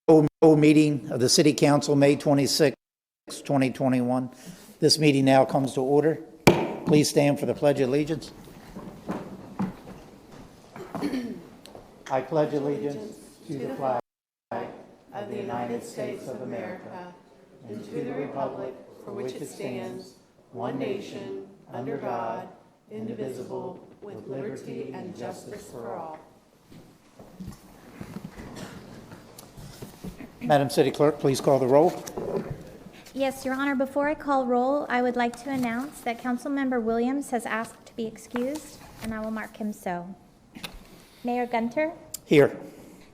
Meeting of the City Council, May 26, 2021. This meeting now comes to order. Please stand for the Pledge of Allegiance. I pledge allegiance to the flag of the United States of America and to the republic for which it stands, one nation, under God, indivisible, with liberty and justice for all. Madam City Clerk, please call the roll. Yes, Your Honor. Before I call roll, I would like to announce that Councilmember Williams has asked to be excused, and I will mark him so. Mayor Gunter? Here.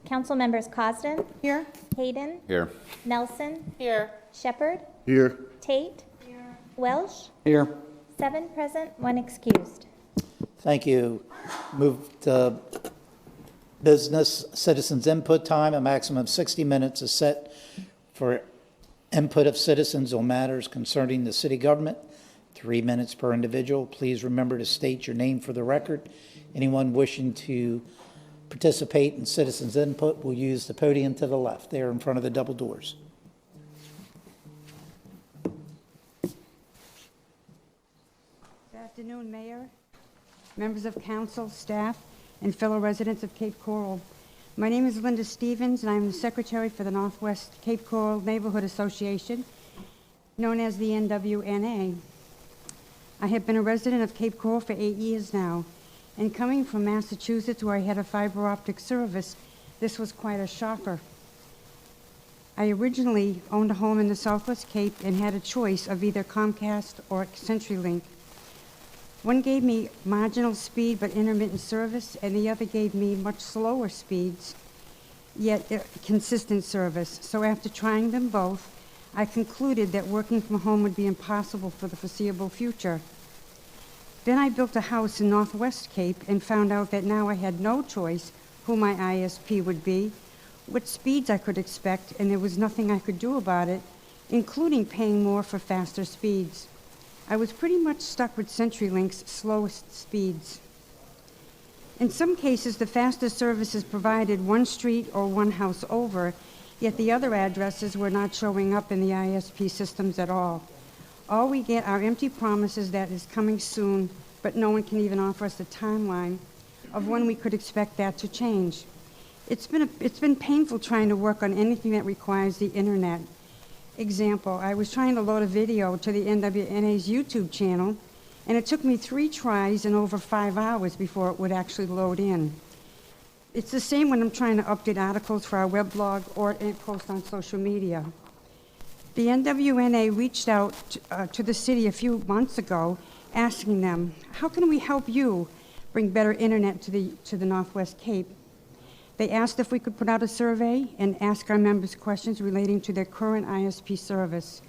Council members Cosden? Here. Hayden? Here. Nelson? Here. Shepherd? Here. Tate? Here. Welsh? Here. 7 present, 1 excused. Thank you. Move to business citizens input time. A maximum of 60 minutes is set for input of citizens on matters concerning the city government. 3 minutes per individual. Please remember to state your name for the record. Anyone wishing to participate in citizens input will use the podium to the left there in front of the double doors. Good afternoon, Mayor, members of council, staff, and fellow residents of Cape Coral. My name is Linda Stevens, and I'm the Secretary for the Northwest Cape Coral Neighborhood Association, known as the NWNA. I have been a resident of Cape Coral for 8 years now, and coming from Massachusetts, where I had a fiber optic service, this was quite a shocker. I originally owned a home in the Southwest Cape and had a choice of either Comcast or CenturyLink. One gave me marginal speed but intermittent service, and the other gave me much slower speeds, yet consistent service. So after trying them both, I concluded that working from home would be impossible for the foreseeable future. Then I built a house in Northwest Cape and found out that now I had no choice who my ISP would be, what speeds I could expect, and there was nothing I could do about it, including paying more for faster speeds. I was pretty much stuck with CenturyLink's slowest speeds. In some cases, the fastest service is provided one street or one house over, yet the other addresses were not showing up in the ISP systems at all. All we get are empty promises that is coming soon, but no one can even offer us a timeline of when we could expect that to change. It's been painful trying to work on anything that requires the internet. Example, I was trying to load a video to the NWNA's YouTube channel, and it took me 3 tries and over 5 hours before it would actually load in. It's the same when I'm trying to update articles for our weblog or post on social media. The NWNA reached out to the city a few months ago, asking them, how can we help you bring better internet to the Northwest Cape? They asked if we could put out a survey and ask our members questions relating to their current ISP service.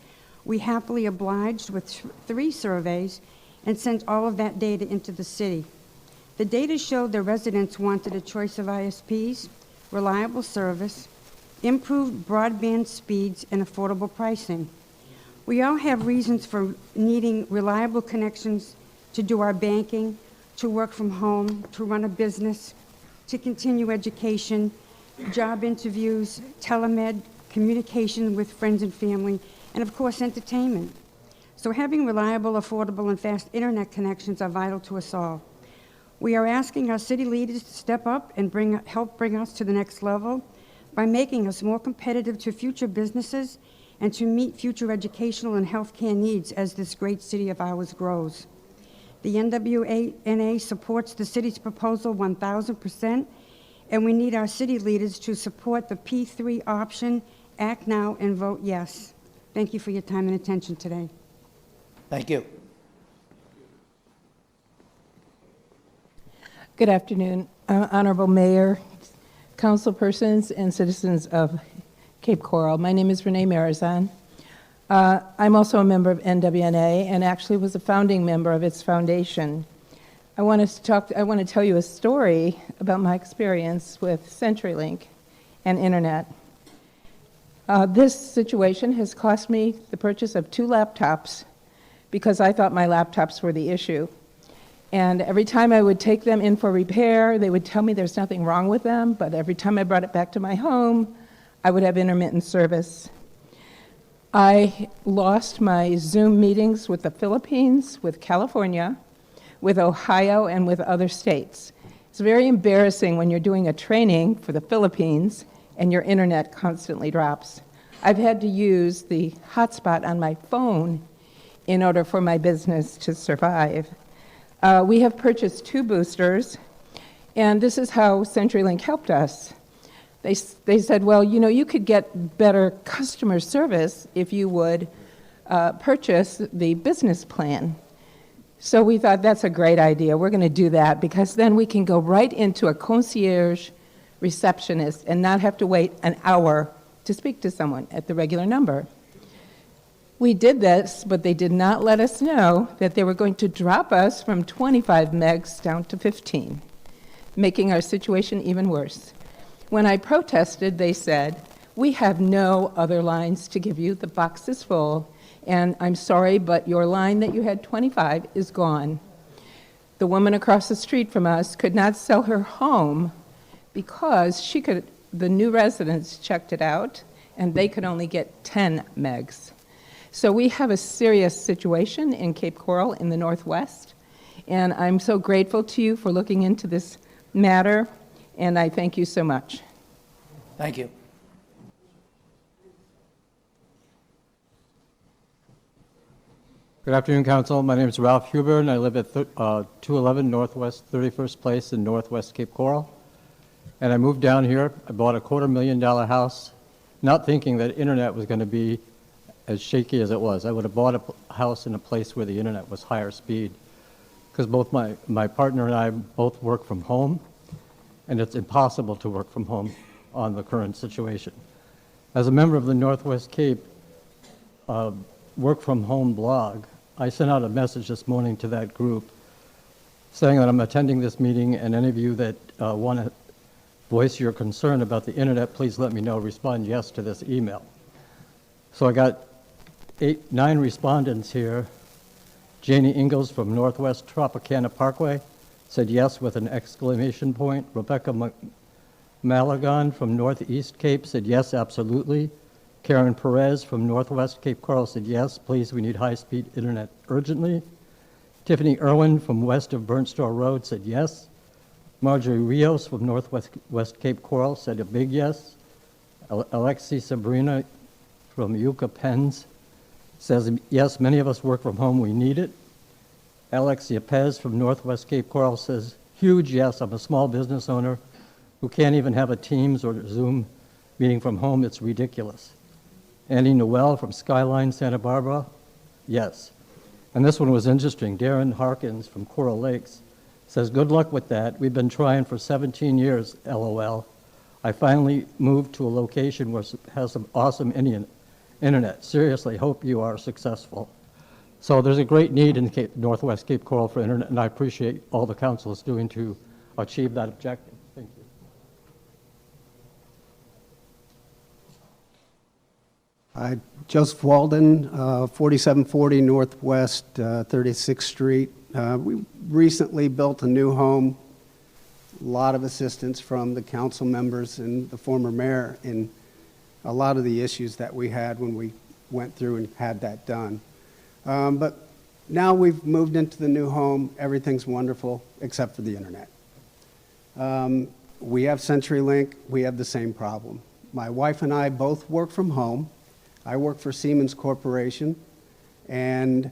We happily obliged with 3 surveys and sent all of that data into the city. The data showed the residents wanted a choice of ISPs, reliable service, improved broadband speeds, and affordable pricing. We all have reasons for needing reliable connections to do our banking, to work from home, to run a business, to continue education, job interviews, telemed, communication with friends and family, and of course entertainment. So having reliable, affordable, and fast internet connections are vital to us all. We are asking our city leaders to step up and help bring us to the next level by making us more competitive to future businesses and to meet future educational and healthcare needs as this great city of ours grows. The NWNA supports the city's proposal 1,000%, and we need our city leaders to support the P3 option, act now, and vote yes. Thank you for your time and attention today. Thank you. Good afternoon, Honorable Mayor, councilpersons, and citizens of Cape Coral. My name is Renee Marizan. I'm also a member of NWNA and actually was a founding member of its foundation. I want to tell you a story about my experience with CenturyLink and internet. This situation has cost me the purchase of 2 laptops because I thought my laptops were the issue. And every time I would take them in for repair, they would tell me there's nothing wrong with them, but every time I brought it back to my home, I would have intermittent service. I lost my Zoom meetings with the Philippines, with California, with Ohio, and with other states. It's very embarrassing when you're doing a training for the Philippines and your internet constantly drops. I've had to use the hotspot on my phone in order for my business to survive. We have purchased 2 boosters, and this is how CenturyLink helped us. They said, well, you know, you could get better customer service if you would purchase the business plan. So we thought that's a great idea. We're going to do that because then we can go right into a concierge receptionist and not have to wait an hour to speak to someone at the regular number. We did this, but they did not let us know that they were going to drop us from 25 megs down to 15, making our situation even worse. When I protested, they said, we have no other lines to give you. The box is full, and I'm sorry, but your line that you had 25 is gone. The woman across the street from us could not sell her home because the new residents checked it out, and they could only get 10 megs. So we have a serious situation in Cape Coral in the Northwest, and I'm so grateful to you for looking into this matter, and I thank you so much. Thank you. Good afternoon, Council. My name is Ralph Huber, and I live at 211 Northwest 31st Place in Northwest Cape Coral. And I moved down here. I bought a $250,000 house, not thinking that internet was going to be as shaky as it was. I would have bought a house in a place where the internet was higher speed, because both my partner and I both work from home, and it's impossible to work from home on the current situation. As a member of the Northwest Cape work from home blog, I sent out a message this morning to that group saying that I'm attending this meeting, and any of you that want to voice your concern about the internet, please let me know. Respond yes to this email. So I got 9 respondents here. Janie Ingalls from Northwest Tropicana Parkway said yes with an exclamation point. Rebecca Malagon from Northeast Cape said yes, absolutely. Karen Perez from Northwest Cape Coral said yes, please, we need high-speed internet urgently. Tiffany Irwin from west of Burnt Store Road said yes. Marjorie Rios from Northwest Cape Coral said a big yes. Alexi Sabrina from Yucca Pens says yes, many of us work from home, we need it. Alexia Pez from Northwest Cape Coral says huge yes, I'm a small business owner who can't even have a Teams or Zoom meeting from home, it's ridiculous. Annie Noel from Skyline Santa Barbara, yes. And this one was interesting. Darren Harkins from Coral Lakes says, good luck with that. We've been trying for 17 years, LOL. I finally moved to a location where it has some awesome internet. Seriously, hope you are successful. So there's a great need in Northwest Cape Coral for internet, and I appreciate all the council is doing to achieve that objective. Thank you. Joseph Walden, 4740 Northwest 36th Street. We recently built a new home. A lot of assistance from the council members and the former mayor in a lot of the issues that we had when we went through and had that done. But now we've moved into the new home. Everything's wonderful except for the internet. We have CenturyLink. We have the same problem. My wife and I both work from home. I work for Siemens Corporation, and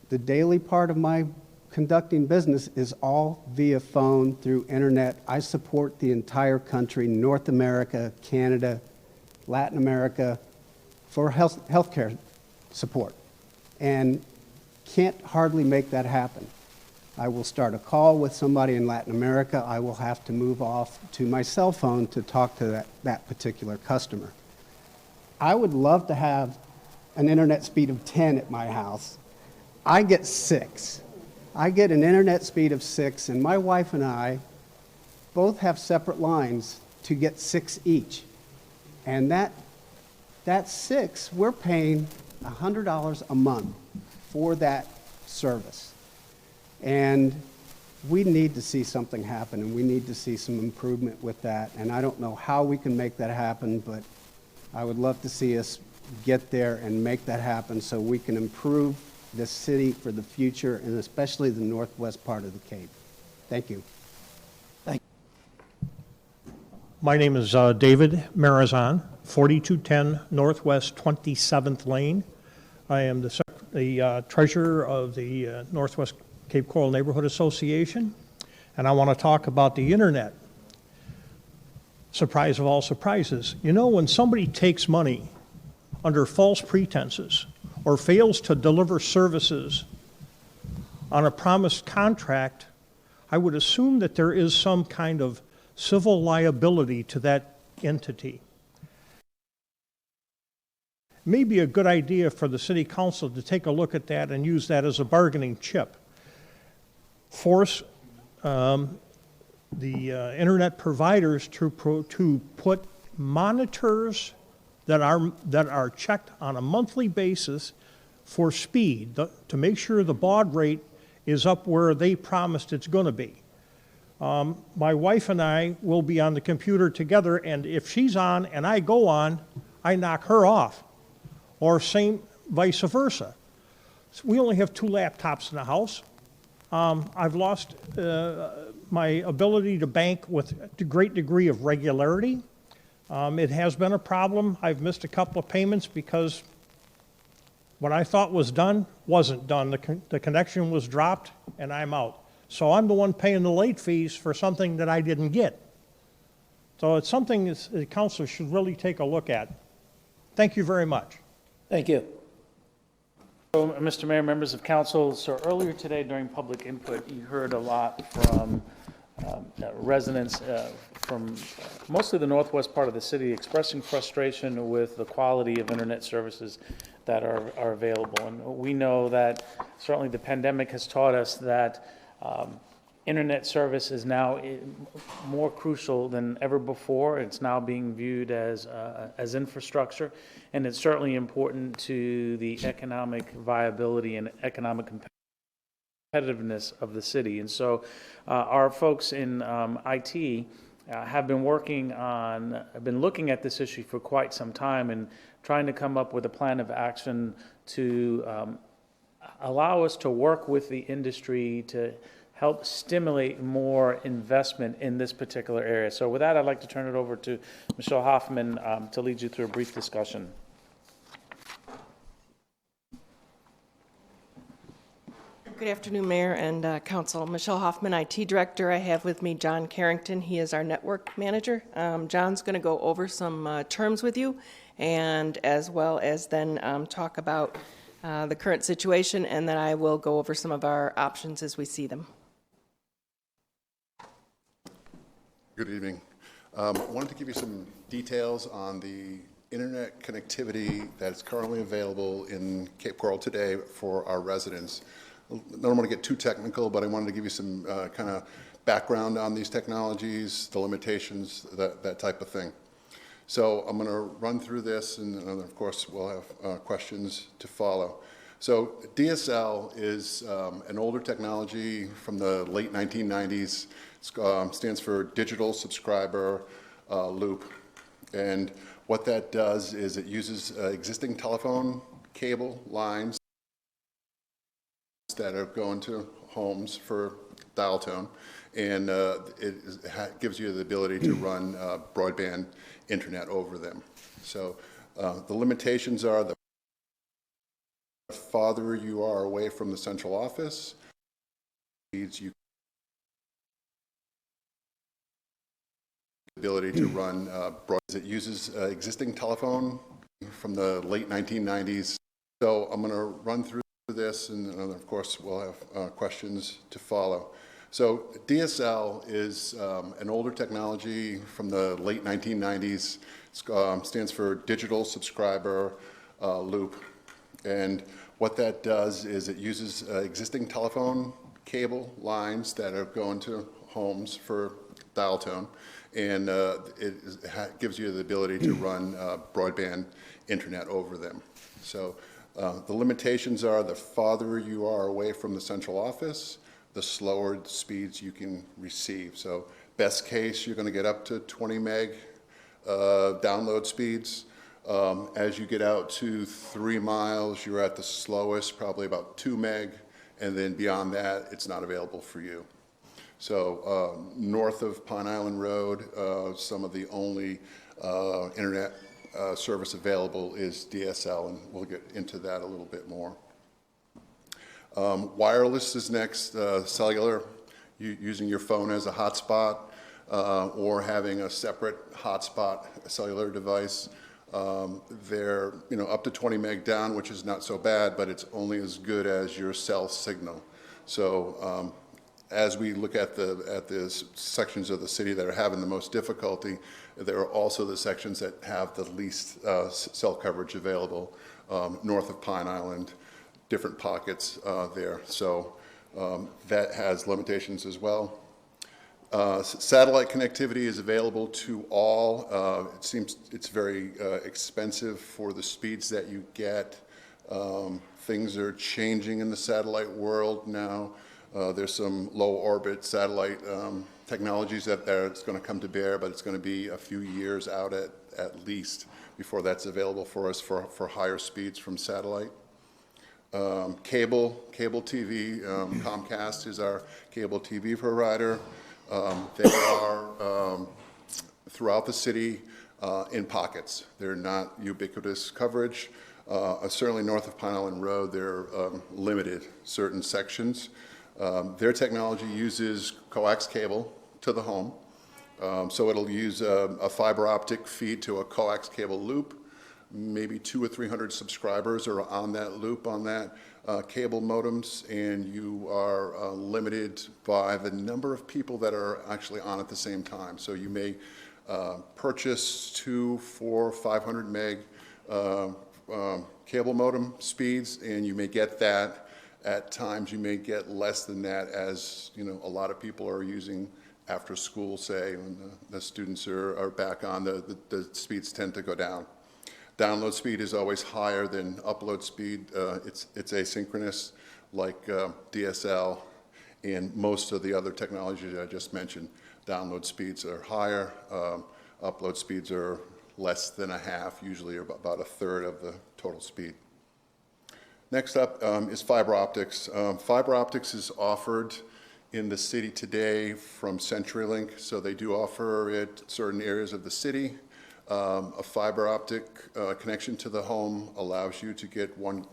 the daily part of my conducting business is all via phone through internet. I support the entire country, North America, Canada, Latin America, for healthcare support, and can't hardly make that happen. I will start a call with somebody in Latin America. I will have to move off to my cell phone to talk to that particular customer. I would love to have an internet speed of 10 at my house. I get 6. I get an internet speed of 6, and my wife and I both have separate lines to get 6 each. And that 6, we're paying $100 a month for that service. And we need to see something happen, and we need to see some improvement with that. And I don't know how we can make that happen, but I would love to see us get there and make that happen so we can improve this city for the future, and especially the northwest part of the Cape. Thank you. My name is David Marazan, 4210 Northwest 27th Lane. I am the treasurer of the Northwest Cape Coral Neighborhood Association, and I want to talk about the internet. Surprise of all surprises. You know, when somebody takes money under false pretenses or fails to deliver services on a promised contract, I would assume that there is some kind of civil liability to that entity. It may be a good idea for the city council to take a look at that and use that as a bargaining chip. Force the internet providers to put monitors that are checked on a monthly basis for speed, to make sure the baud rate is up where they promised it's going to be. My wife and I will be on the computer together, and if she's on and I go on, I knock her off, or same vice versa. So we only have 2 laptops in the house. I've lost my ability to bank with a great degree of regularity. It has been a problem. I've missed a couple of payments because what I thought was done wasn't done. The connection was dropped, and I'm out. So I'm the one paying the late fees for something that I didn't get. So it's something that the council should really take a look at. Thank you very much. Thank you. So, Mr. Mayor, members of council, so earlier today during public input, you heard a lot from residents from mostly the northwest part of the city expressing frustration with the quality of internet services that are available. And we know that certainly the pandemic has taught us that internet service is now more crucial than ever before. It's now being viewed as infrastructure, and it's certainly important to the economic viability and economic competitiveness of the city. And so our folks in IT have been looking at this issue for quite some time and trying to come up with a plan of action to allow us to work with the industry to help stimulate more investment in this particular area. So with that, I'd like to turn it over to Michelle Hoffman to lead you through a brief discussion. Good afternoon, Mayor and Council. Michelle Hoffman, IT Director. I have with me John Carrington. He is our Network Manager. John's going to go over some terms with you, and as well as then talk about the current situation, and then I will go over some of our options as we see them. Good evening. I wanted to give you some details on the internet connectivity that's currently available in Cape Coral today for our residents. I don't want to get too technical, but I wanted to give you some kind of background on these technologies, the limitations, that type of thing. So I'm going to run through this, and of course we'll have questions to follow. So DSL is an older technology from the late 1990s. It stands for Digital Subscriber Loop. And what that does is it uses existing telephone cable lines that are going to homes for dial tone, and it gives you the ability to run broadband internet over them. So the limitations are the farther you are away from the central office, you ability to run it uses existing telephone from the late 1990s. So I'm going to run through this, and of course we'll have questions to follow. So DSL is an older technology from the late 1990s. It stands for Digital Subscriber Loop. And what that does is it uses existing telephone cable lines that are going to homes for dial tone, and it gives you the ability to run broadband internet over them. So the limitations are the farther you are away from the central office, the slower the speeds you can receive. So best case, you're going to get up to 20 meg download speeds. As you get out to 3 miles, you're at the slowest, probably about 2 meg, and then beyond that, it's not available for you. So north of Pine Island Road, some of the only internet service available is DSL, and we'll get into that a little bit more. Wireless is next, cellular, using your phone as a hotspot or having a separate hotspot cellular device. They're up to 20 meg down, which is not so bad, but it's only as good as your cell signal. So as we look at the sections of the city that are having the most difficulty, there are also the sections that have the least cell coverage available, north of Pine Island, different pockets there. So that has limitations as well. Satellite connectivity is available to all. It seems it's very expensive for the speeds that you get. Things are changing in the satellite world now. There's some low orbit satellite technologies that it's going to come to bear, but it's going to be a few years out at least before that's available for us for higher speeds from satellite. Cable TV, Comcast is our cable TV provider. They are throughout the city in pockets. They're not ubiquitous coverage. Certainly north of Pine Island Road, they're limited certain sections. Their technology uses coax cable to the home. So it'll use a fiber optic feed to a coax cable loop. Maybe 200 or 300 subscribers are on that loop on that cable modems, and you are limited by the number of people that are actually on at the same time. So you may purchase 200, 400, 500 meg cable modem speeds, and you may get that. At times you may get less than that, as a lot of people are using after school, say, when the students are back on, the speeds tend to go down. Download speed is always higher than upload speed. It's asynchronous, like DSL and most of the other technologies I just mentioned. Download speeds are higher. Upload speeds are less than a half, usually about a third of the total speed. Next up is fiber optics. Fiber optics is offered in the city today from CenturyLink, so they do offer it certain areas of the city. A fiber optic connection to the home allows you to get one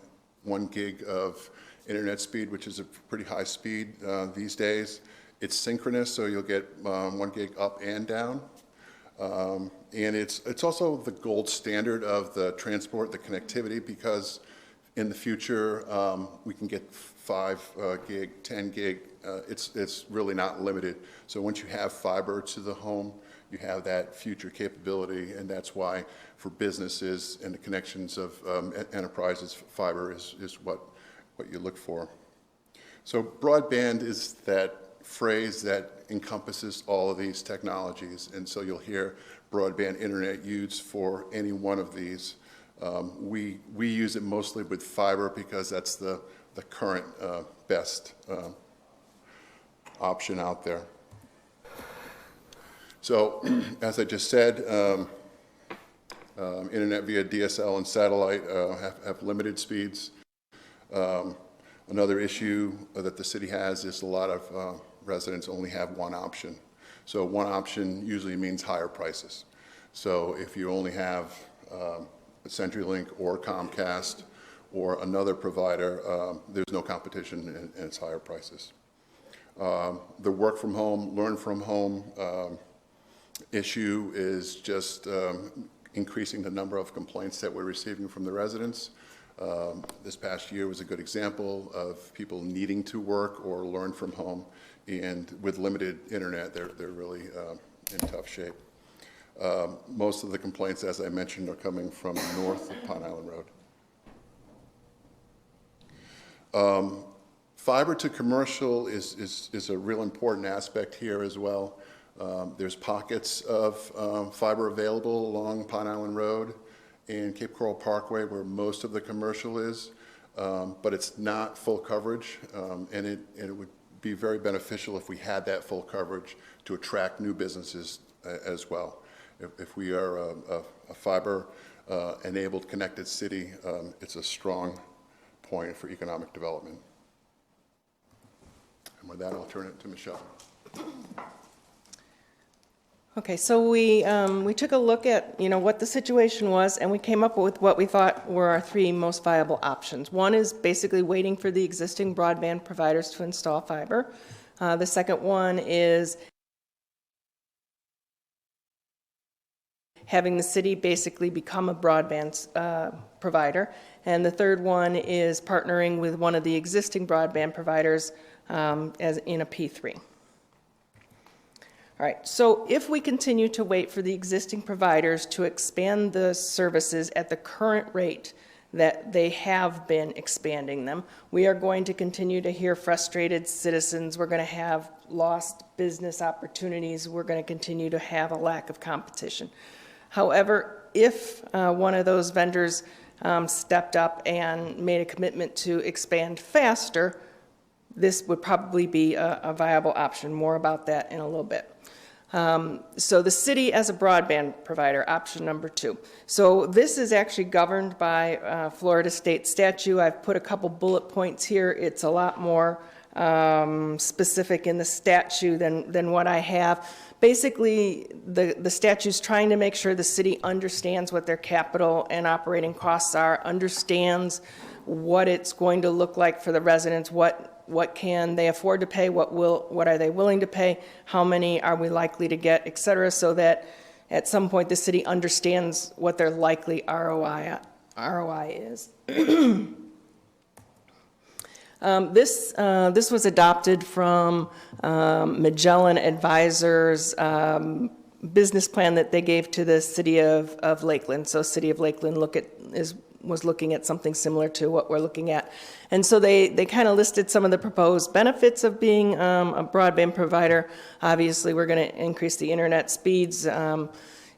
gig of internet speed, which is a pretty high speed these days. It's synchronous, so you'll get 1 gig up and down. And it's also the gold standard of the transport, the connectivity, because in the future we can get 5 gig, 10 gig. It's really not limited. So once you have fiber to the home, you have that future capability, and that's why for businesses and the connections of enterprises, fiber is what you look for. So broadband is that phrase that encompasses all of these technologies, and so you'll hear broadband internet used for any one of these. We use it mostly with fiber because that's the current best option out there. So, as I just said, internet via DSL and satellite have limited speeds. Another issue that the city has is a lot of residents only have one option. So one option usually means higher prices. So if you only have CenturyLink or Comcast or another provider, there's no competition and it's higher prices. The work from home, learn from home issue is just increasing the number of complaints that we're receiving from the residents. This past year was a good example of people needing to work or learn from home, and with limited internet, they're really in tough shape. Most of the complaints, as I mentioned, are coming from north of Pine Island Road. Fiber to commercial is a real important aspect here as well. There's pockets of fiber available along Pine Island Road and Cape Coral Parkway where most of the commercial is, but it's not full coverage, and it would be very beneficial if we had that full coverage to attract new businesses as well. If we are a fiber enabled, connected city, it's a strong point for economic development. And with that, I'll turn it to Michelle. Okay, so we took a look at, what the situation was, and we came up with what we thought were our three most viable options. One is basically waiting for the existing broadband providers to install fiber. The second one is having the city basically become a broadband provider. And the third one is partnering with one of the existing broadband providers as in a P3. All right, so if we continue to wait for the existing providers to expand the services at the current rate that they have been expanding them, we are going to continue to hear frustrated citizens. We're going to have lost business opportunities. We're going to continue to have a lack of competition. However, if one of those vendors stepped up and made a commitment to expand faster, this would probably be a viable option. More about that in a little bit. So the city as a broadband provider, option number 2. So this is actually governed by Florida state statute. I've put a couple bullet points here. It's a lot more specific in the statute than what I have. Basically, the statute's trying to make sure the city understands what their capital and operating costs are, understands what it's going to look like for the residents, what can they afford to pay, what are they willing to pay, how many are we likely to get, et cetera, so that at some point the city understands what their likely ROI is. This was adopted from Magellan Advisors business plan that they gave to the city of Lakeland. So city of Lakeland was looking at something similar to what we're looking at. And so they kind of listed some of the proposed benefits of being a broadband provider. Obviously, we're going to increase the internet speeds.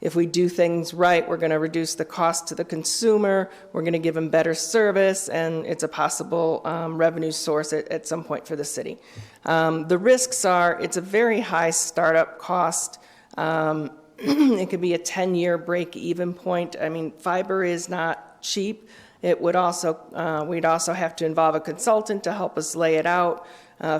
If we do things right, we're going to reduce the cost to the consumer. We're going to give them better service, and it's a possible revenue source at some point for the city. The risks are it's a very high startup cost. It could be a 10-year break-even point. I mean, fiber is not cheap. It would also, we'd also have to involve a consultant to help us lay it out,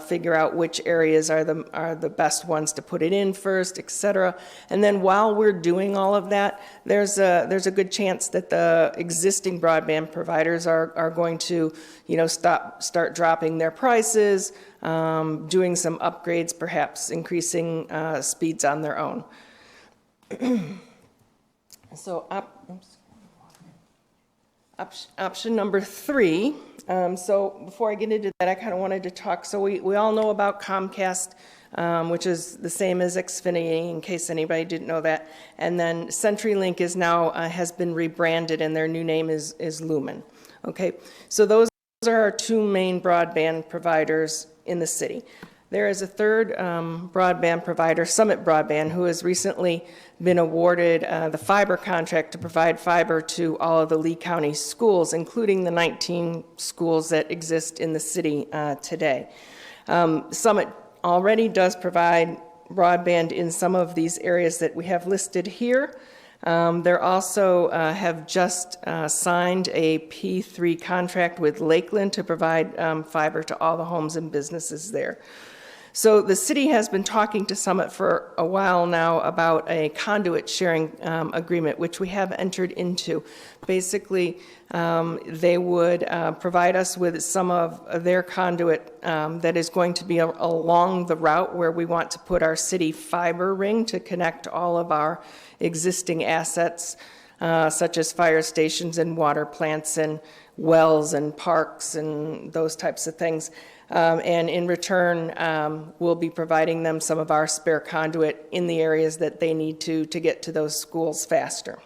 figure out which areas are the best ones to put it in first, et cetera. And then while we're doing all of that, there's a good chance that the existing broadband providers are going to, start dropping their prices, doing some upgrades, perhaps increasing speeds on their own. So option number 3. So before I get into that, I kind of wanted to talk. So we all know about Comcast, which is the same as Xfinity, in case anybody didn't know that. And then CenturyLink is now has been rebranded, and their new name is Lumen. Okay, so those are our 2 main broadband providers in the city. There is a third broadband provider, Summit Broadband, who has recently been awarded the fiber contract to provide fiber to all of the Lee County schools, including the 19 schools that exist in the city today. Summit already does provide broadband in some of these areas that we have listed here. They also have just signed a P3 contract with Lakeland to provide fiber to all the homes and businesses there. So the city has been talking to Summit for a while now about a conduit sharing agreement, which we have entered into. Basically, they would provide us with some of their conduit that is going to be along the route where we want to put our city fiber ring to connect all of our existing assets, such as fire stations and water plants and wells and parks and those types of things. And in return, we'll be providing them some of our spare conduit in the areas that they need to get to those schools faster.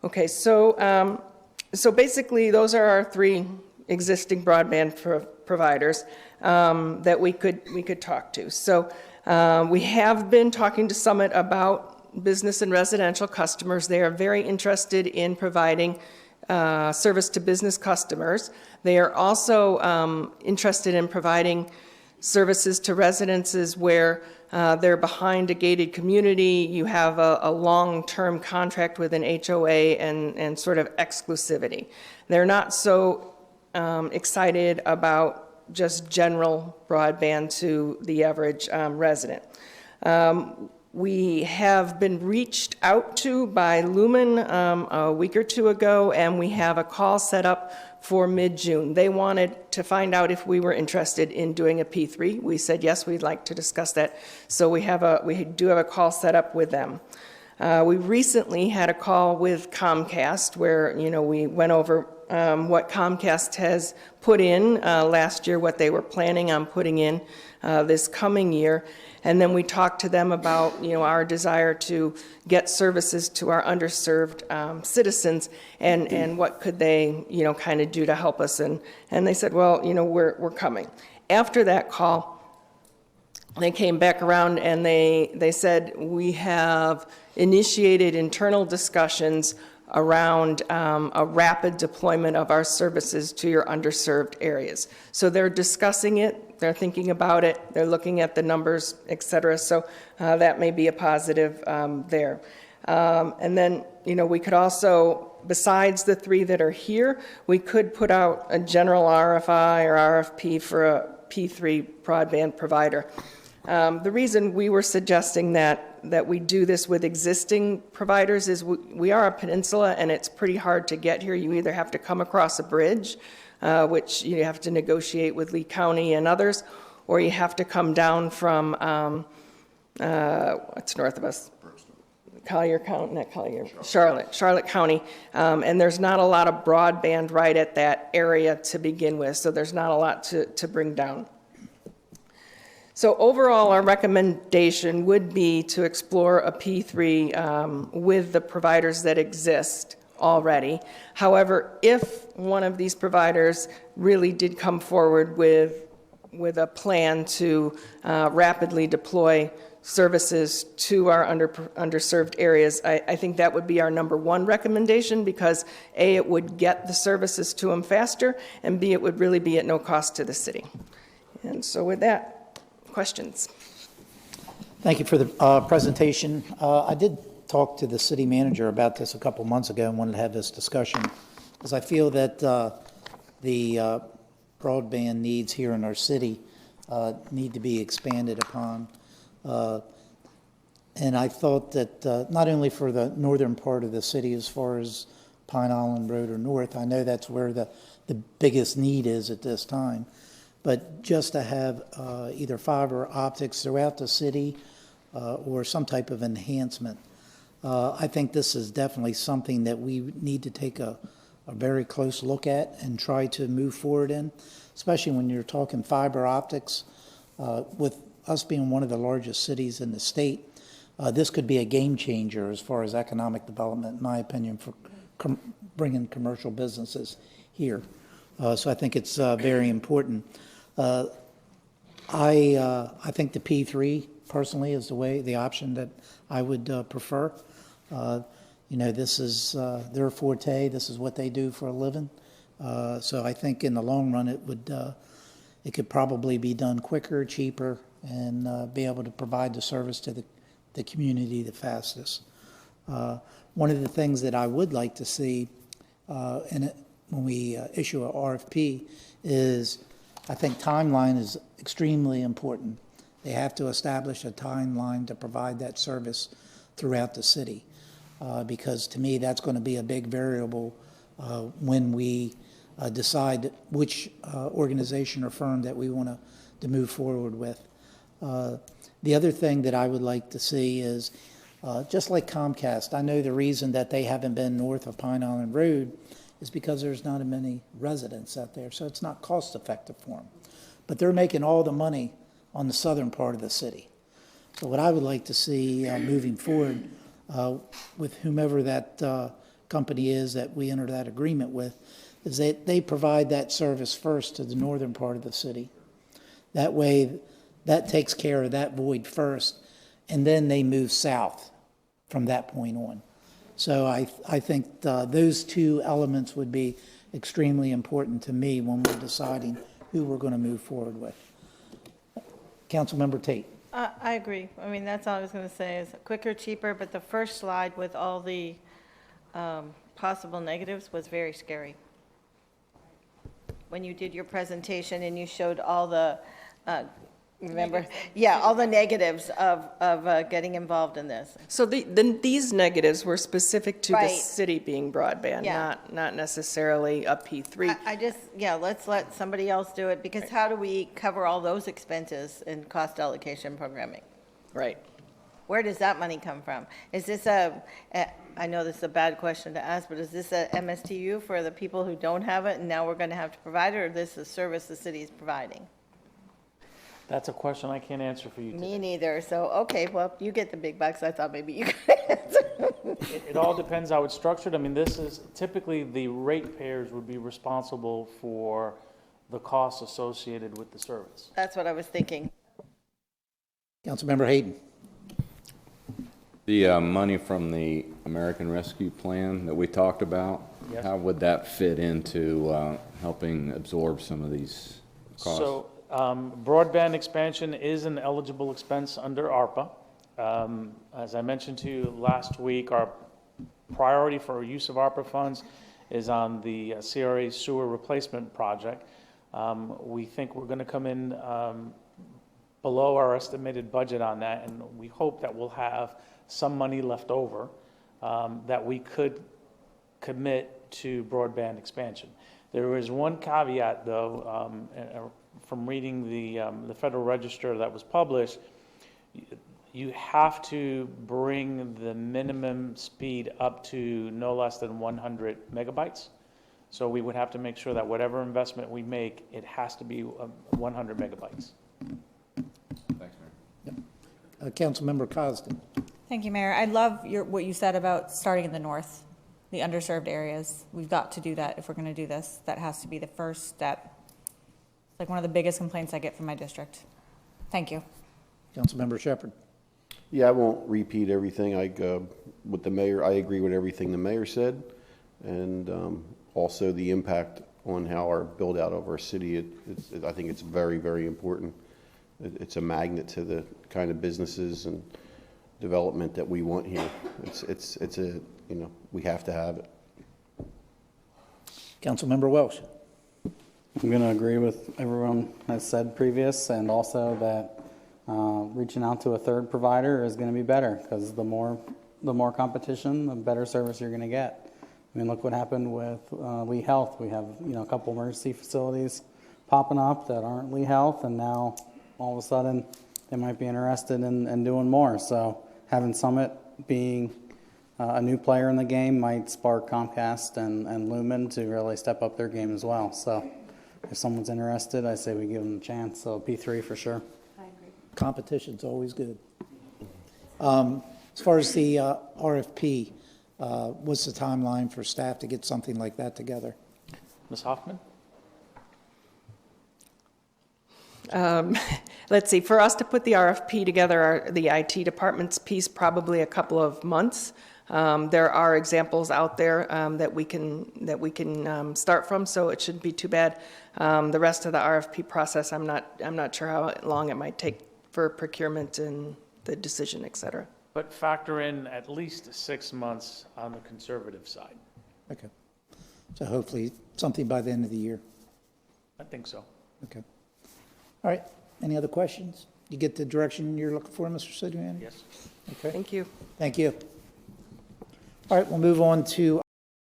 Okay, so basically those are our 3 existing broadband providers that we could talk to. So we have been talking to Summit about business and residential customers. They are very interested in providing service to business customers. They are also interested in providing services to residences where They're behind a gated community. You have a long-term contract with an HOA and sort of exclusivity. They're not so excited about just general broadband to the average resident. We have been reached out to by Lumen a week or two ago, and we have a call set up for mid-June. They wanted to find out if we were interested in doing a P3. We said, yes, we'd like to discuss that. So we do have a call set up with them. We recently had a call with Comcast where, we went over what Comcast has put in last year, what they were planning on putting in this coming year. And then we talked to them about, our desire to get services to our underserved citizens and what could they, kind of do to help us. And they said, well, we're coming. After that call, they came back around and they said, we have initiated internal discussions around a rapid deployment of our services to your underserved areas. So they're discussing it, they're thinking about it, they're looking at the numbers, et cetera. So that may be a positive there. And then, we could also, besides the 3 that are here, we could put out a general RFI or RFP for a P3 broadband provider. The reason we were suggesting that we do this with existing providers is we are a peninsula and it's pretty hard to get here. You either have to come across a bridge, which you have to negotiate with Lee County and others, or you have to come down from, what's north of us? Collier County, not Collier, Charlotte County, and there's not a lot of broadband right at that area to begin with, so there's not a lot to bring down. So overall, our recommendation would be to explore a P3 with the providers that exist already. However, if one of these providers really did come forward with a plan to rapidly deploy services to our underserved areas, I think that would be our number 1 recommendation because A, it would get the services to them faster, and B, it would really be at no cost to the city. And so with that, questions? Thank you for the presentation. I did talk to the city manager about this a couple months ago and wanted to have this discussion because I feel that the broadband needs here in our city need to be expanded upon. And I thought that not only for the northern part of the city as far as Pine Island Road or north, I know that's where the biggest need is at this time, but just to have either fiber optics throughout the city or some type of enhancement. I think this is definitely something that we need to take a very close look at and try to move forward in, especially when you're talking fiber optics. With us being one of the largest cities in the state, this could be a game changer as far as economic development, in my opinion, for bringing commercial businesses here. So I think it's very important. I think the P3 personally is the option that I would prefer. This is their forte. This is what they do for a living. So I think in the long run, it could probably be done quicker, cheaper, and be able to provide the service to the community the fastest. One of the things that I would like to see when we issue a RFP is, I think timeline is extremely important. They have to establish a timeline to provide that service throughout the city, because to me that's going to be a big variable when we decide which organization or firm that we want to move forward with. The other thing that I would like to see is, just like Comcast, I know the reason that they haven't been north of Pine Island Road is because there's not many residents out there, so it's not cost effective for them. But they're making all the money on the southern part of the city. So what I would like to see moving forward with whomever that company is that we enter that agreement with is that they provide that service first to the northern part of the city. That way, that takes care of that void first, and then they move south from that point on. So I think those two elements would be extremely important to me when we're deciding who we're going to move forward with. Councilmember Tate. I agree. I mean, that's all I was going to say is quicker, cheaper, but the first slide with all the possible negatives was very scary. When you did your presentation and you showed all the, remember? Yeah, all the negatives of getting involved in this. So these negatives were specific to the Right. city being broadband, Yeah. not necessarily a P3. I just, yeah, let's let somebody else do it, because how do we cover all those expenses in cost allocation programming? Right. Where does that money come from? Is this I know this is a bad question to ask, but is this a MSTU for the people who don't have it and now we're going to have to provide it, or this is a service the city is providing? That's a question I can't answer for you today. Me neither, so, okay, well, you get the big bucks, I thought maybe you could answer. It all depends how it's structured. I mean, this is, typically, the ratepayers would be responsible for the costs associated with the service. That's what I was thinking. Councilmember Hayden. The money from the American Rescue Plan that we talked about, Yes. how would that fit into helping absorb some of these costs? So broadband expansion is an eligible expense under ARPA. As I mentioned to you last week, our priority for use of ARPA funds is on the CRA sewer replacement project. We think we're going to come in below our estimated budget on that, and we hope that we'll have some money left over that we could commit to broadband expansion. There is one caveat, though, from reading the Federal Register that was published. You have to bring the minimum speed up to no less than 100 megabytes. So we would have to make sure that whatever investment we make, it has to be 100 megabytes. Thanks, Mayor. Councilmember Cosden. Thank you, Mayor. I love what you said about starting in the north, the underserved areas. We've got to do that if we're going to do this. That has to be the first step. It's like one of the biggest complaints I get from my district. Thank you. Councilmember Shepherd. Yeah, I won't repeat everything. With the mayor, I agree with everything the mayor said, and also the impact on how our build out of our city. I think it's very, very important. It's a magnet to the kind of businesses and development that we want here. It's a, we have to have it. Councilmember Welsh. I'm going to agree with everyone has said previous, and also that reaching out to a third provider is going to be better, because the more competition, the better service you're going to get. I mean, look what happened with Lee Health. We have a couple emergency facilities popping up that aren't Lee Health, and now all of a sudden they might be interested in doing more. So having Summit being a new player in the game might spark Comcast and Lumen to really step up their game as well. So if someone's interested, I say we give them a chance. So P3 for sure. I agree. Competition's always good. As far as the RFP, what's the timeline for staff to get something like that together? Ms. Hoffman? Let's see, for us to put the RFP together, the IT department's piece, probably a couple of months. There are examples out there that we can start from, so it shouldn't be too bad. The rest of the RFP process, I'm not sure how long it might take for procurement and the decision, et cetera. But factor in at least 6 months on the conservative side. Okay. So hopefully something by the end of the year. I think so. Okay. All right. Any other questions? You get the direction you're looking for, Mr. City Manager? Yes. Okay. Thank you. Thank you. All right, we'll move on to